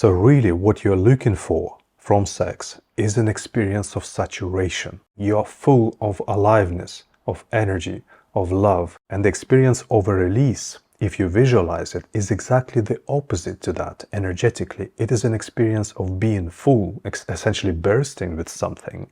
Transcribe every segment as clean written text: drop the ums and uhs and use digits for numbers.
So really what you're looking for from sex is an experience of saturation. You're full of aliveness, of energy, of love, and the experience of a release, if you visualize it, is exactly the opposite to that energetically. It is an experience of being full, essentially bursting with something,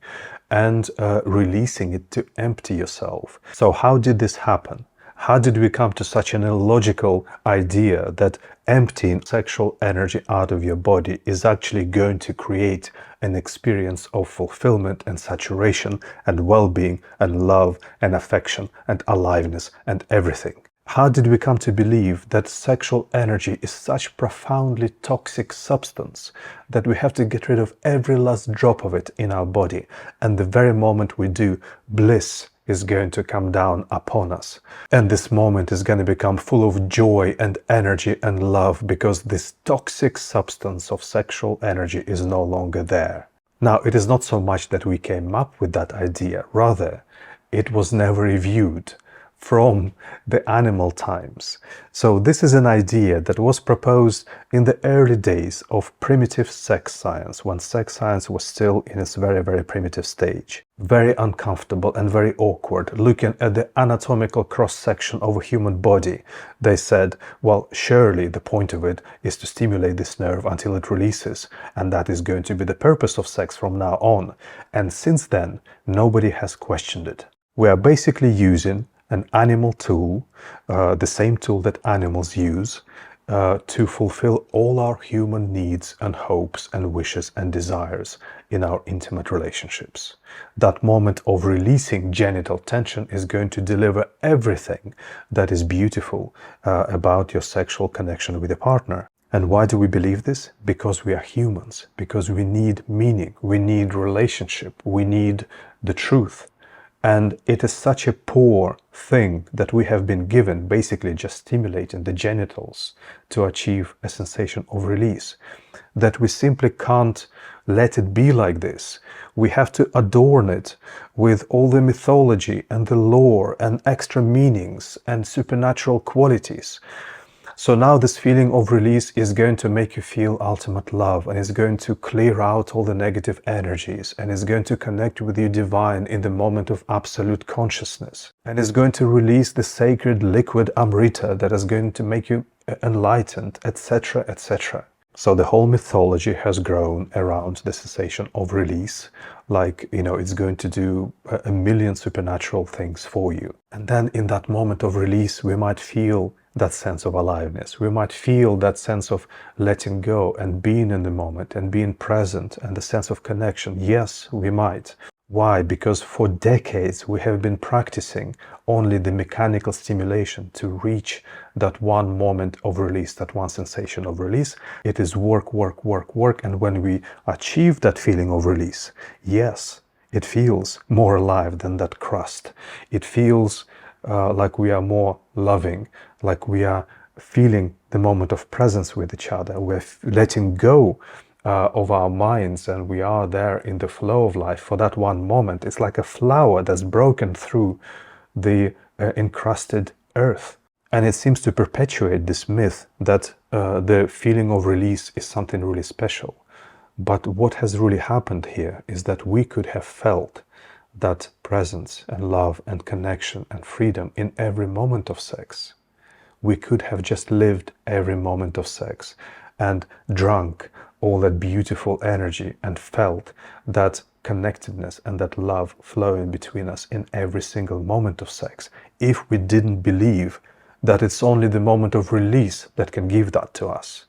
and releasing it to empty yourself. So how did this happen? How did we come to such an illogical idea that emptying sexual energy out of your body is actually going to create an experience of fulfillment and saturation and well-being and love and affection and aliveness and everything? How did we come to believe that sexual energy is such profoundly toxic substance that we have to get rid of every last drop of it in our body, and the very moment we do, bliss is going to come down upon us, and this moment is going to become full of joy and energy and love because this toxic substance of sexual energy is no longer there? Now, it is not so much that we came up with that idea, rather it was never reviewed from the animal times. So this is an idea that was proposed in the early days of primitive sex science, when sex science was still in its very, very primitive stage. Very uncomfortable and very awkward, looking at the anatomical cross-section of a human body. They said, well, surely the point of it is to stimulate this nerve until it releases, and that is going to be the purpose of sex from now on. And since then, nobody has questioned it. We are basically using an animal tool, the same tool that animals use, to fulfill all our human needs and hopes and wishes and desires in our intimate relationships. That moment of releasing genital tension is going to deliver everything that is beautiful about your sexual connection with your partner. And why do we believe this? Because we are humans, because we need meaning, we need relationship, we need the truth. And it is such a poor thing that we have been given, basically just stimulating the genitals to achieve a sensation of release, that we simply can't let it be like this. We have to adorn it with all the mythology and the lore and extra meanings and supernatural qualities. So now this feeling of release is going to make you feel ultimate love, and is going to clear out all the negative energies, and is going to connect with your divine in the moment of absolute consciousness, and is going to release the sacred liquid amrita that is going to make you enlightened, etc., etc. So the whole mythology has grown around the sensation of release, like, you know, it's going to do a million supernatural things for you. And then in that moment of release, we might feel that sense of aliveness. We might feel that sense of letting go and being in the moment and being present, and the sense of connection. Yes, we might. Why? Because for decades we have been practicing only the mechanical stimulation to reach that one moment of release, that one sensation of release. It is work, work, work, work. And when we achieve that feeling of release, yes, it feels more alive than that crust. It feels like we are more loving, like we are feeling the moment of presence with each other. We're letting go of our minds, and we are there in the flow of life for that one moment. It's like a flower that's broken through the encrusted earth. And it seems to perpetuate this myth that the feeling of release is something really special. But what has really happened here is that we could have felt that presence and love and connection and freedom in every moment of sex. We could have just lived every moment of sex and drunk all that beautiful energy and felt that connectedness and that love flowing between us in every single moment of sex, if we didn't believe that it's only the moment of release that can give that to us.